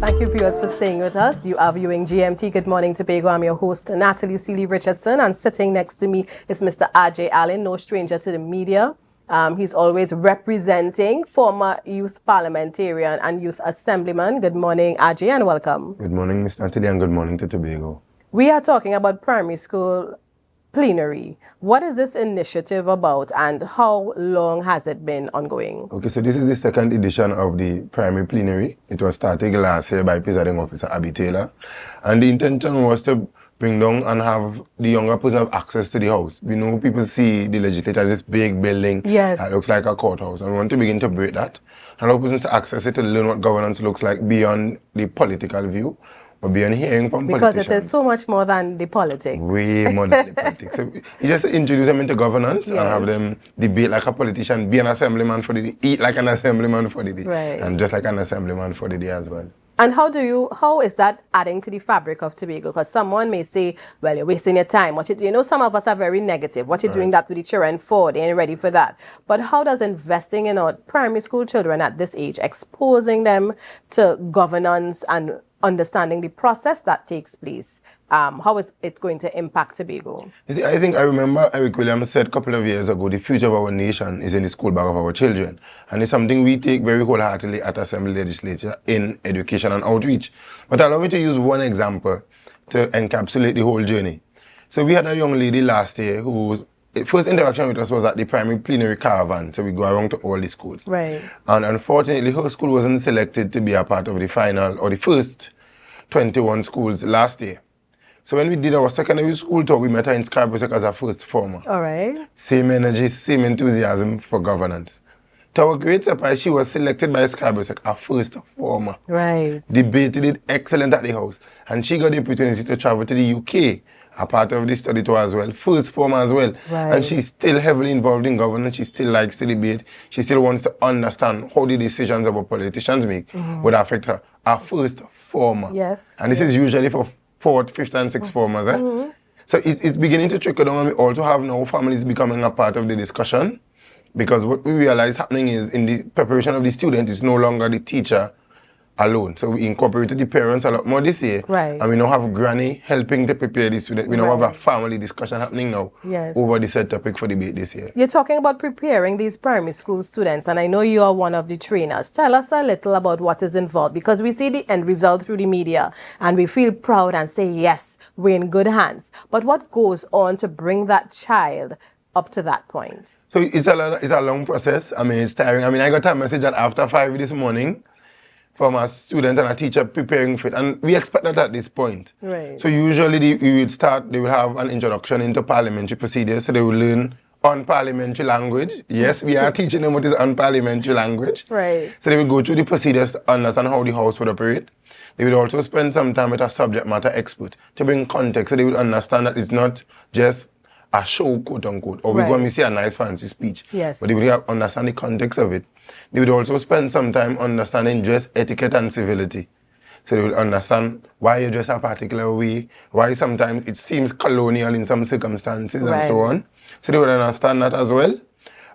Thank you, viewers, for staying with us. You are viewing GMT. Good morning, Tobago. I'm your host, Natalie Sealy-Richardson, and sitting next to me is Mr. Ajay Alleyne, no stranger to the media. He's always representing former youth parliamentarian and youth assemblyman. Good morning, Ajay, and welcome. Good morning, Ms. Natalie, and good morning to Tobago. We are talking about primary school plenary. What is this initiative about, and how long has it been ongoing? Okay, so this is the second edition of the primary plenary. It was started last year by Presiding Officer Abby Taylor, and the intention was to bring down and have the younger person have access to the house. We know people see the legislature as this big building that looks like a courthouse, and we want to begin to break that and allow persons to access it to learn what governance looks like beyond the political view. Or beyond hearing from because it is so much more than the politics. Way more than the politics. So you just introduce them into governance and have them debate like a politician, be an assemblyman for the day, eat like an assemblyman for the day, and just like an assemblyman for the day as well. And how is that adding to the fabric of Tobago? Because someone may say, well, you're wasting your time. Some of us are very negative. What you're doing that with the children for, they ain't ready for that. But how does investing in our primary school children at this age, exposing them to governance and understanding the process that takes place, how is it going to impact Tobago? You see, I remember Eric Williams said a couple of years ago, the future of our nation is in the school bag of our children. And it's something we take very wholeheartedly at Assembly Legislature in education and outreach. But allow me to use one example to encapsulate the whole journey. So we had a young lady last year whose first interaction with us was at the primary plenary caravan. So we go around to all the schools. Right. And unfortunately, her school wasn't selected to be a part of the final or the first 21 schools last year. So when we did our secondary school tour, we met her in Scarborough as a first former. All right. Same energy, same enthusiasm for governance. To our great surprise, she was selected by Scarborough as a first former. Right. Debated it excellent at the house. And she got the opportunity to travel to the UK, a part of the study tour as well, first former as well. Right. And she's still heavily involved in governance. She still likes to debate. She still wants to understand how the decisions our politicians make would affect her. Our first former. Yes. And this is usually for 4th, 5th, and 6th formers. So it's beginning to trickle down, and we also have now families becoming a part of the discussion, because what we realize happening is in the preparation of the student, it's no longer the teacher alone. So we incorporated the parents a lot more this year. Right. And we now have granny helping to prepare the student. We now have a family discussion happening now over the set topic for debate this year. You're talking about preparing these primary school students, and I know you are one of the trainers. Tell us a little about what is involved, because we see the end result through the media and we feel proud and say, yes, we're in good hands. But what goes on to bring that child up to that point? So it's a long process. I mean, it's tiring. I mean, I got a message at after 5 this morning from a student and a teacher preparing for it. And we expect that at this point. Right. So usually they will have an introduction into parliamentary procedures. So they will learn unparliamentary language. Yes, we are teaching them what is unparliamentary language. Right. So they will go through the procedures to understand how the house would operate. They would also spend some time with a subject matter expert to bring context, so they would understand that it's not just a show, quote unquote, or we go and see a nice fancy speech. Yes. But they would understand the context of it. They would also spend some time understanding dress etiquette and civility. So they would understand why you dress a particular way, why sometimes it seems colonial in some circumstances and so on. So they would understand that as well.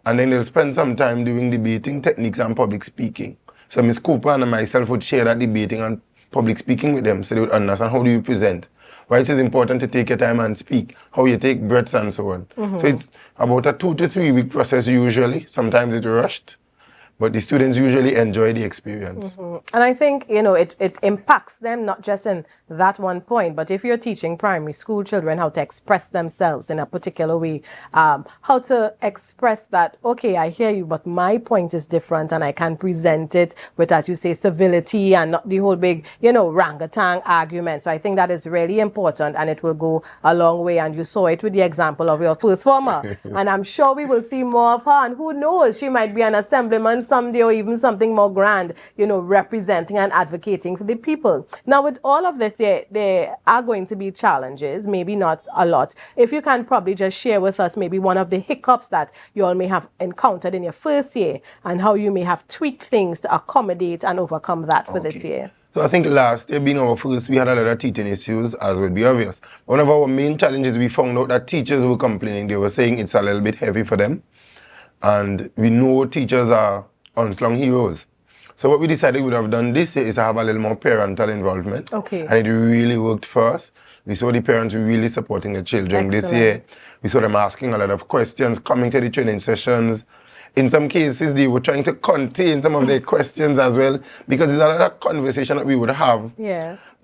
And then they'll spend some time doing debating techniques and public speaking. So Ms. Cooper and myself would share that debating and public speaking with them, so they would understand how do you present, why it is important to take your time and speak, how you take breaths and so on. So it's about a 2 to 3 week process usually. Sometimes it's rushed, but the students usually enjoy the experience. And I think, it impacts them not just in that one point, but if you're teaching primary school children how to express themselves in a particular way, how to express that, okay, I hear you, but my point is different and I can present it with, as you say, civility and not the whole big, orangutan argument. So I think that is really important, and it will go a long way. And you saw it with the example of your first former. And I'm sure we will see more of her, and who knows, she might be an assemblyman someday, or even something more grand, representing and advocating for the people. Now, with all of this, there are going to be challenges, maybe not a lot. If you can probably just share with us maybe one of the hiccups that you all may have encountered in your first year, and how you may have tweaked things to accommodate and overcome that for this year. So I think last year being our first, we had a lot of teething issues, as would be obvious. One of our main challenges, we found out that teachers were complaining. They were saying it's a little bit heavy for them. And we know teachers are unsung heroes. So what we decided we would have done this year is to have a little more parental involvement. Okay. And it really worked for us. We saw the parents really supporting the children. This year. We saw them asking a lot of questions, coming to the training sessions. In some cases, they were trying to contain some of their questions as well, because there's a lot of conversation that we would have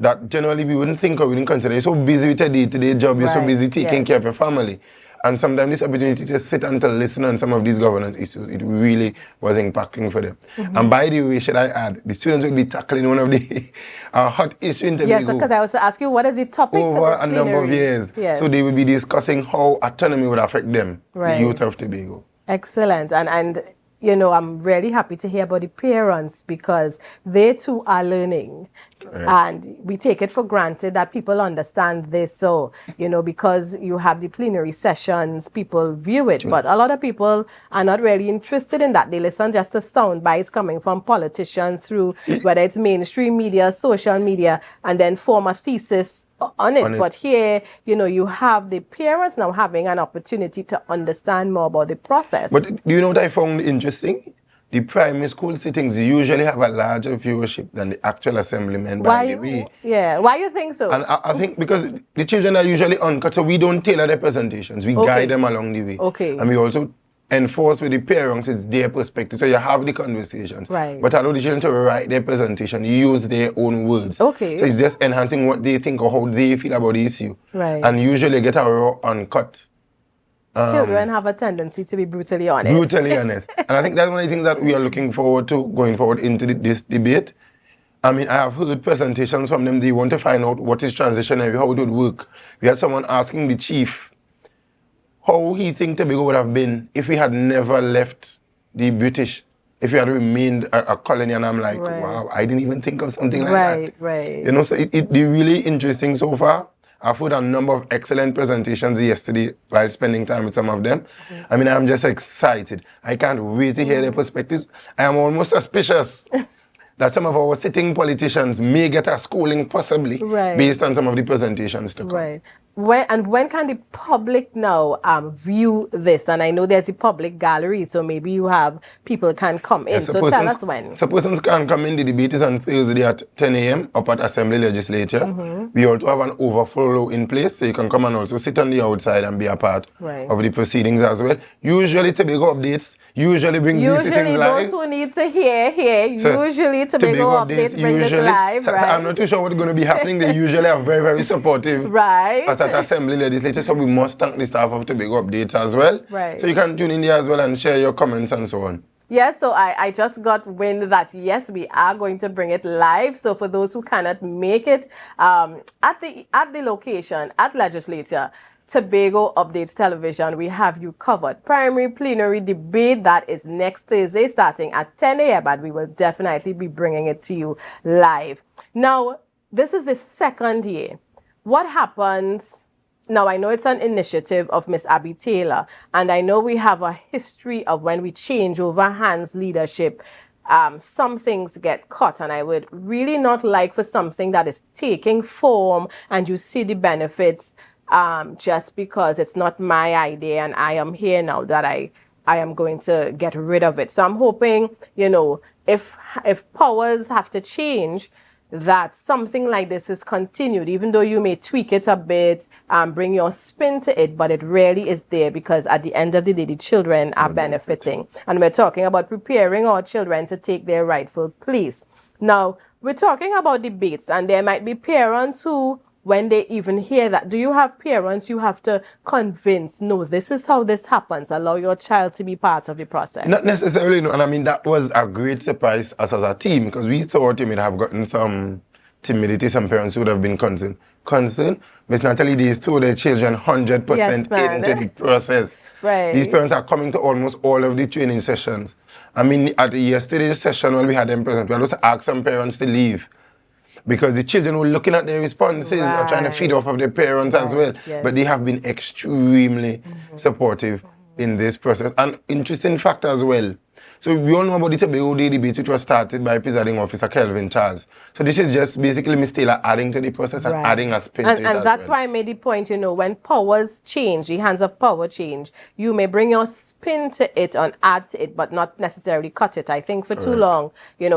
that generally we wouldn't think or we didn't consider. You're so busy with your day-to-day job, you're so busy taking care of your family. And sometimes this opportunity to sit and to listen on some of these governance issues, it really was impacting for them. And by the way, should I add, the students will be tackling one of the hot issues in Tobago. Yes, because I was to ask you, what is the topic over for this a number of years. Yes. So they will be discussing how autonomy would affect them, the youth of Tobago. Excellent. And you know, I'm really happy to hear about the parents, because they too are learning. And we take it for granted that people understand this. So, you know, because you have the plenary sessions, people view it. But a lot of people are not really interested in that. They listen just to sound bites coming from politicians through whether it's mainstream media, social media, and then form a thesis on it. But here, you know, you have the parents now having an opportunity to understand more about the process. But do you know what I found interesting? The primary school sittings usually have a larger viewership than the actual assemblymen, by the way. Yeah, why you think so? And I think because the children are usually uncut, so we don't tailor their presentations. We guide them along the way. And we also enforce with the parents, it's their perspective. So you have the conversations. But allow the children to write their presentation, use their own words. So it's just enhancing what they think or how they feel about the issue. And usually get a raw, uncut. Children have a tendency to be brutally honest. Brutally honest. And I think that's one of the things that we are looking forward to going forward into this debate. I mean, I have heard presentations from them. They want to find out what is transitionary, how it would work. We had someone asking the chief how he think Tobago would have been if we had never left the British, if we had remained a colony. And I'm like, wow, I didn't even think of something like that. You know, so it's really interesting so far. I've heard a number of excellent presentations yesterday while spending time with some of them. I mean, I'm just excited. I can't wait to hear their perspectives. I am almost suspicious that some of our sitting politicians may get a schooling possibly based on some of the presentations to come. When can the public now view this? And I know there's a public gallery, so maybe you have people can come in. So tell us when. So persons can come in. The debate is on Thursday at 10 a.m. up at Assembly Legislature. We also have an overflow in place, so you can come and also sit on the outside and be a part of the proceedings as well. Usually Tobago Updates usually brings these sittings live. Those who need to hear, usually Tobago Updates bring this live, so I'm not too sure what's going to be happening. They usually are very, very supportive. At Assembly Legislature, so we must thank the staff of Tobago Updates as well. So you can tune in there as well and share your comments and so on. Yes, so I just got wind that, yes, we are going to bring it live. So for those who cannot make it at the location, at Legislature, Tobago Updates Television, we have you covered. Primary plenary debate, that is next Thursday starting at 10 a.m. and we will definitely be bringing it to you live. Now, this is the second year. What happens? Now, I know it's an initiative of Miss Abby Taylor, and I know we have a history of when we change over hands leadership, some things get cut, and I would really not like for something that is taking form and you see the benefits just because it's not my idea and I am here now that I am going to get rid of it. So I'm hoping, you know, if powers have to change, that something like this is continued, even though you may tweak it a bit, bring your spin to it, but it really is there because at the end of the day, the children are benefiting. And we're talking about preparing our children to take their rightful place. Now, we're talking about debates, and there might be parents who, when they even hear that, do you have parents you have to convince, no, this is how this happens, allow your child to be part of the process? Not necessarily, no. And I mean, that was a great surprise us as a team because we thought you would have gotten some timidity, some parents would have been concerned. Miss Natalie, they threw their children 100% into the process. These parents are coming to almost all of the training sessions. I mean, at yesterday's session when we had them present, we had also asked some parents to leave, because the children were looking at their responses or trying to feed off of their parents as well. But they have been extremely supportive in this process. And interesting fact as well, So we all know about the Tobago Day debate, which was started by presiding officer Kelvin Charles. So this is just basically Ms. Taylor adding to the process and adding a spin to it and that's why I made the point, when powers change, the hands of power change, you may bring your spin to it and add to it, but not necessarily cut it. I think for too long,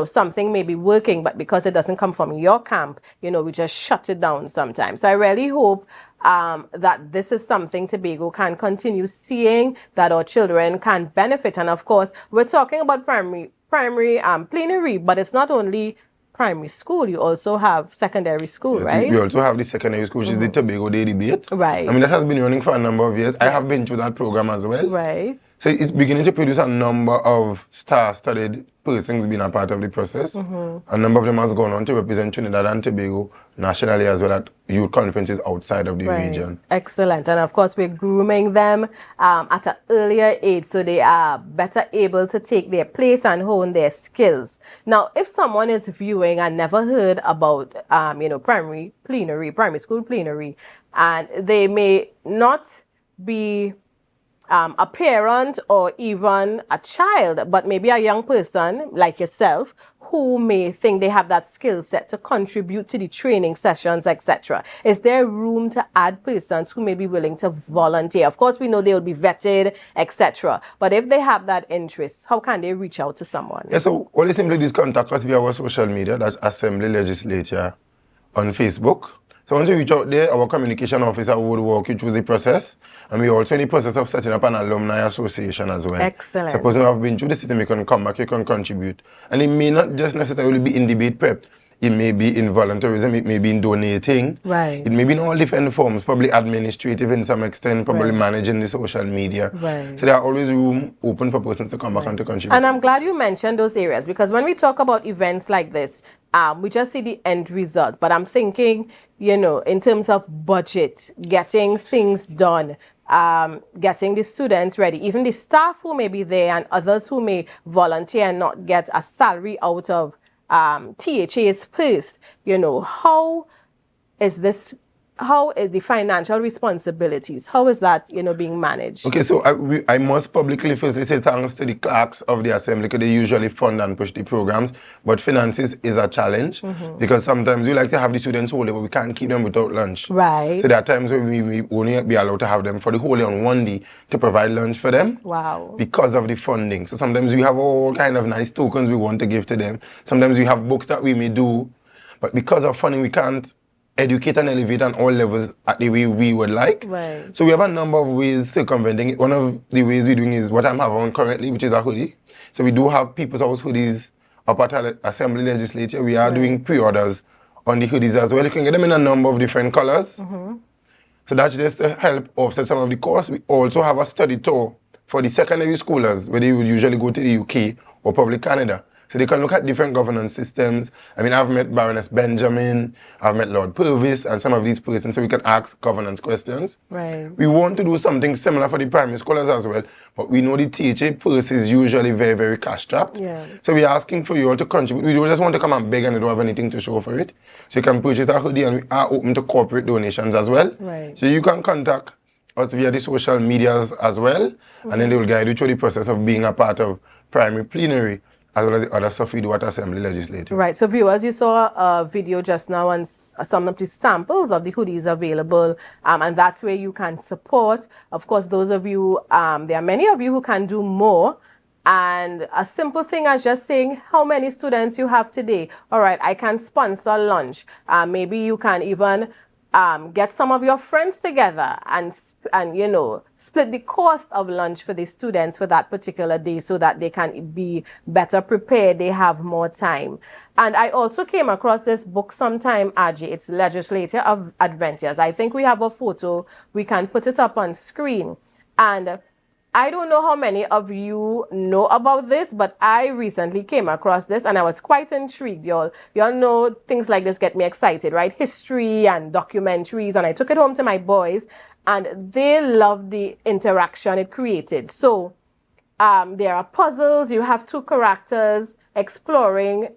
something may be working, but because it doesn't come from your camp, we just shut it down sometimes. So I really hope that this is something Tobago can continue seeing, that our children can benefit. And of course, we're talking about primary plenary, but it's not only primary school, you also have secondary school, right? We also have the secondary school, which is the Tobago Day debate. Right. I mean, that has been running for a number of years. Yes. I have been through that program as well. Right. So it's beginning to produce a number of star-studded persons being a part of the process. A number of them has gone on to represent Trinidad and Tobago nationally as well at youth conferences outside of the region. Excellent. And of course, we're grooming them at an earlier age so they are better able to take their place and hone their skills. Now, if someone is viewing and never heard about, primary school plenary, and they may not be a parent or even a child, but maybe a young person like yourself who may think they have that skill set to contribute to the training sessions, etc. Is there room to add persons who may be willing to volunteer? Of course, we know they will be vetted, etc. But if they have that interest, how can they reach out to someone? Yeah, so all they simply just contact us via our social media, that's Assembly Legislature on Facebook. So once you reach out there, our communication officer would walk you through the process. And we're also in the process of setting up an alumni association as well. Excellent. Suppose you have been through the system, you can come back, you can contribute. And it may not just necessarily be in debate prep. It may be in volunteerism, it may be in donating. Right. It may be in all different forms, probably administrative in some extent, probably managing the social media. Right. So there are always room open for persons to come back and to contribute. And I'm glad you mentioned those areas, because when we talk about events like this, we just see the end result. But I'm thinking, in terms of budget, getting things done, getting the students ready, even the staff who may be there and others who may volunteer and not get a salary out of THA's purse, how is the financial responsibilities? How is that, being managed? Okay, so I must publicly firstly say thanks to the clerks of the Assembly, because they usually fund and push the programs. But finances is a challenge because sometimes we like to have the students whole day, but we can't keep them without lunch. Right. So there are times where we only be allowed to have them for the whole day on one day to provide lunch for them. Wow. Because of the funding. So sometimes we have all kind of nice tokens we want to give to them. Sometimes we have books that we may do, but because of funding, we can't educate and elevate on all levels at the way we would like. Right. So we have a number of ways circumventing it. One of the ways we're doing is what I'm having on currently, which is a hoodie. So we do have people's house hoodies up at Assembly Legislature. We are doing pre-orders on the hoodies as well. You can get them in a number of different colors. So that's just to help offset some of the costs. We also have a study tour for the secondary schoolers, where they would usually go to the UK or probably Canada. So they can look at different governance systems. I mean, I've met Baroness Benjamin, I've met Lord Purvis, and some of these persons, so we can ask governance questions. Right. We want to do something similar for the primary scholars as well, but we know the THA purse is usually very, very cash-strapped. Yeah. So we're asking for you all to contribute. We don't just want to come and beg and they don't have anything to show for it. So you can purchase a hoodie, and we are open to corporate donations as well. Right. So you can contact us via the social medias as well, and then they will guide you through the process of being a part of primary plenary, as well as the other stuff we do at Assembly Legislative. Right, so viewers, you saw a video just now on some of the samples of the hoodies available, and that's where you can support. Of course, those of you, there are many of you who can do more, and a simple thing as just saying how many students you have today. All right, I can sponsor lunch. Maybe you can even get some of your friends together and split the cost of lunch for the students for that particular day so that they can be better prepared, they have more time. And I also came across this book sometime, Ajay. It's Legislative Adventures. I think we have a photo. We can put it up on screen. And I don't know how many of you know about this, but I recently came across this and I was quite intrigued, y'all. Y'all know things like this get me excited, right? History and documentaries. And I took it home to my boys and they loved the interaction it created. So there are puzzles. You have two characters exploring,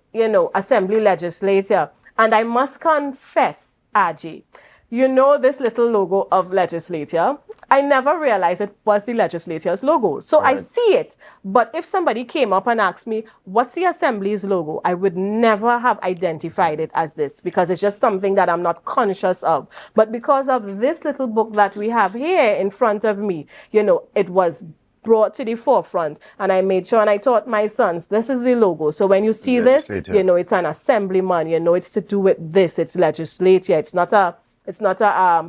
Assembly Legislature. And I must confess, Ajay, this little logo of Legislature, I never realized it was the legislature's logo. So I see it. But if somebody came up and asked me, what's the Assembly's logo? I would never have identified it as this, because it's just something that I'm not conscious of. But because of this little book that we have here in front of me, you know, it was brought to the forefront, and I made sure and I taught my sons, this is the logo. So when you see this, you know, it's an assemblyman, you know, it's to do with this, it's legislature, it's not a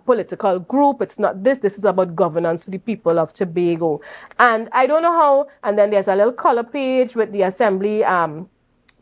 political group, it's not this is about governance for the people of Tobago. And I don't know how, and then there's a little color page with the assembly,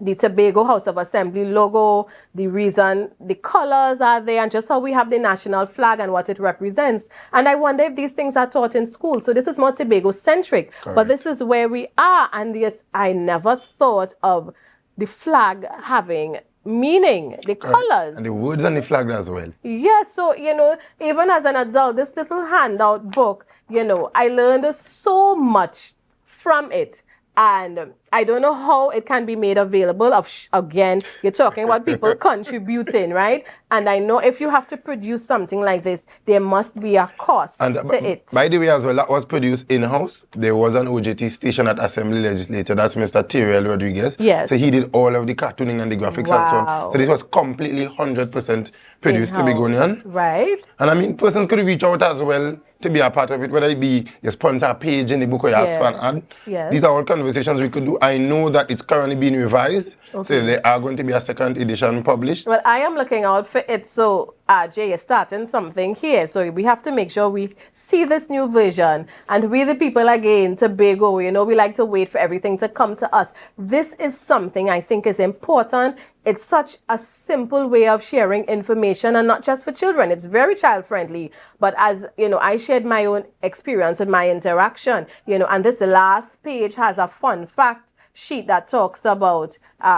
the Tobago House of Assembly logo, the reason the colors are there, and just how we have the national flag and what it represents. And I wonder if these things are taught in school. So this is more Tobago-centric, but this is where we are. And yes, I never thought of the flag having meaning, the colors. And the words on the flag as well. Yes, so, you know, even as an adult, this little handout book, you know, I learned so much from it. And I don't know how it can be made available. Again, you're talking about people contributing, right? And I know if you have to produce something like this, there must be a cost to it. By the way, as well, that was produced in-house. There was an OJT station at Assembly Legislature. That's Mr. Teriel Rodriguez. Yes. So he did all of the cartooning and the graphics and so on. So this was completely 100% produced Tobagonian. Right. And I mean, persons could reach out as well to be a part of it, whether it be your sponsor page in the book or your ask for an ad. Yes. These are all conversations we could do. I know that it's currently being revised, so there are going to be a second edition published. Well, I am looking out for it. So Ajay is starting something here. So we have to make sure we see this new version. And we the people again, Tobago, you know, we like to wait for everything to come to us. This is something I think is important. It's such a simple way of sharing information, and not just for children. It's very child friendly. But as you know, I shared my own experience with my interaction, you know, and this last page has a fun fact sheet that talks about,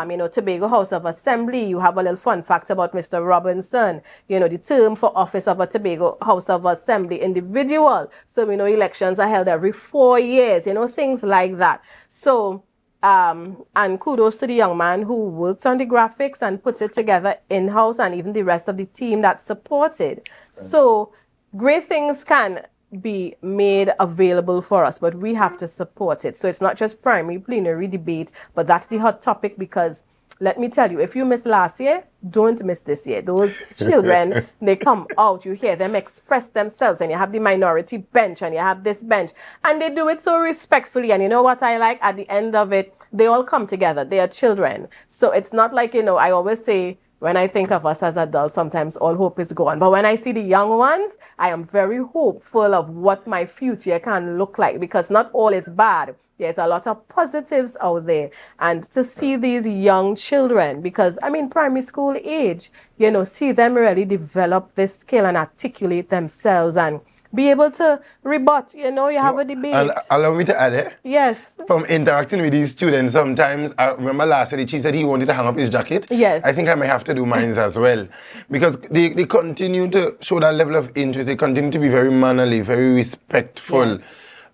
you know, Tobago House of Assembly. You have a little fun fact about Mr. Robinson, you know, the term for office of a Tobago House of Assembly individual. So we know elections are held every 4 years, you know, things like that. So, and kudos to the young man who worked on the graphics and put it together in-house, and even the rest of the team that supported. So great things can be made available for us, but we have to support it. So it's not just primary plenary debate, but that's the hot topic, because let me tell you, if you missed last year, don't miss this year. Those children, they come out, you hear them express themselves, and you have the minority bench, and you have this bench, and they do it so respectfully. And you know what I like? At the end of it, they all come together. They are children. So it's not like, you know, I always say, when I think of us as adults, sometimes all hope is gone. But when I see the young ones, I am very hopeful of what my future can look like, because not all is bad. There's a lot of positives out there. And to see these young children, because, I mean, primary school age, you know, see them really develop this skill and articulate themselves and be able to rebut, you know, you have a debate. And allow me to add it. Yes. From interacting with these students, sometimes, I remember last year the chief said he wanted to hang up his jacket. Yes. I think I may have to do mine as well. Because they continue to show that level of interest. They continue to be very mannerly, very respectful. Yes.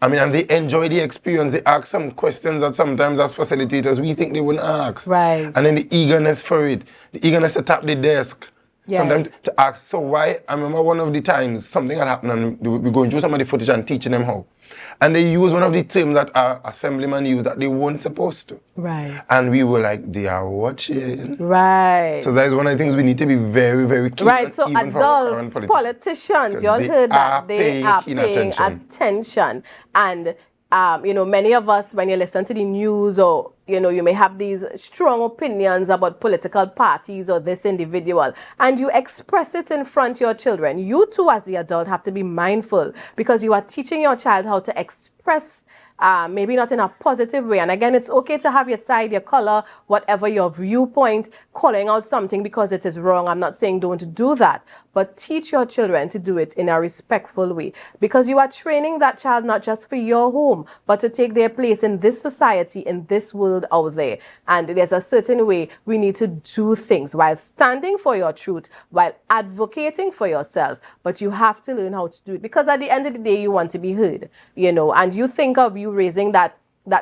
I mean, and they enjoy the experience. They ask some questions that sometimes as facilitators we think they wouldn't ask. Right. And then the eagerness for it, the eagerness to tap the desk. Yes. Sometimes to ask, so why? I remember one of the times something had happened, and we're going through some of the footage and teaching them how. And they used one of the terms that our assemblyman used that they weren't supposed to. Right. And we were like, they are watching. Right. So that is one of the things we need to be very, very keen on. Right, so adults, politicians, you all heard that, they are paying attention. And, you know, many of us, when you listen to the news, or, you know, you may have these strong opinions about political parties or this individual, and you express it in front of your children. You too, as the adult, have to be mindful, because you are teaching your child how to express, maybe not in a positive way. And again, it's okay to have your side, your color, whatever your viewpoint, calling out something because it is wrong. I'm not saying don't do that, but teach your children to do it in a respectful way, because you are training that child not just for your home, but to take their place in this society, in this world out there. And there's a certain way we need to do things while standing for your truth, while advocating for yourself. But you have to learn how to do it, because at the end of the day, you want to be heard, you know, and you think of you raising that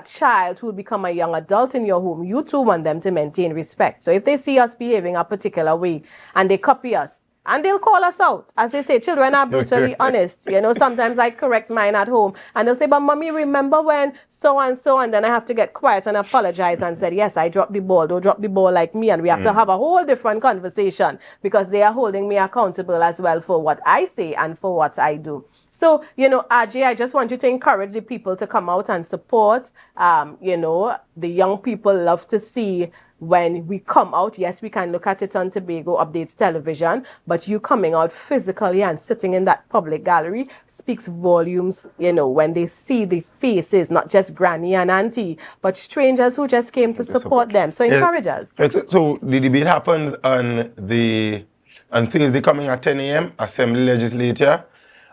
child who will become a young adult in your home. You too want them to maintain respect. So if they see us behaving a particular way and they copy us, And they'll call us out. As they say, children are brutally honest. You know, sometimes I correct mine at home. And they'll say, but mommy, remember when so-and-so? And then I have to get quiet and apologize and say, yes, I dropped the ball. Don't drop the ball like me. And we have to have a whole different conversation because they are holding me accountable as well for what I say and for what I do. So, you know, Ajay, I just want you to encourage the people to come out and support. You know, the young people love to see when we come out. Yes, we can look at it on Tobago Updates television, but you coming out physically and sitting in that public gallery speaks volumes, you know, when they see the faces, not just granny and auntie, but strangers who just came to support them. So encourage us. So the debate happens on Thursday coming at 10 a.m., Assembly Legislature.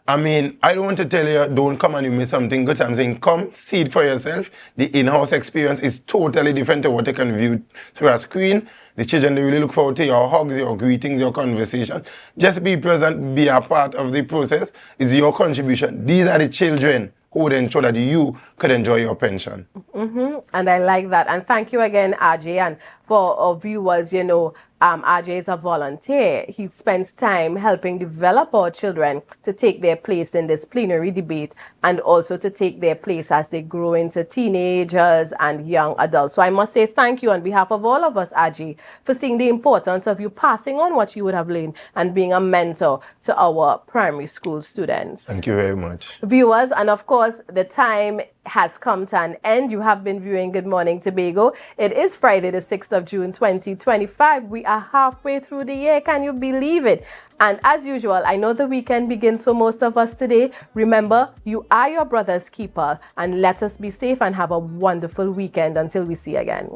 I mean, I don't want to tell you, don't come and you miss something good. I'm saying, come, see it for yourself. The in-house experience is totally different to what you can view through a screen. The children, they really look forward to your hugs, your greetings, your conversation. Just be present, be a part of the process. It's your contribution. These are the children who would ensure that you could enjoy your pension. And I like that. And thank you again, Ajay. And for our viewers, you know, Ajay is a volunteer. He spends time helping develop our children to take their place in this plenary debate and also to take their place as they grow into teenagers and young adults. So I must say thank you on behalf of all of us, Ajay, for seeing the importance of you passing on what you would have learned and being a mentor to our primary school students. Thank you very much. Viewers, and of course, the time has come to an end. You have been viewing Good Morning Tobago. It is Friday, the 6th of June, 2025. We are halfway through the year. Can you believe it? And as usual, I know the weekend begins for most of us today. Remember, you are your brother's keeper. And let us be safe and have a wonderful weekend until we see again.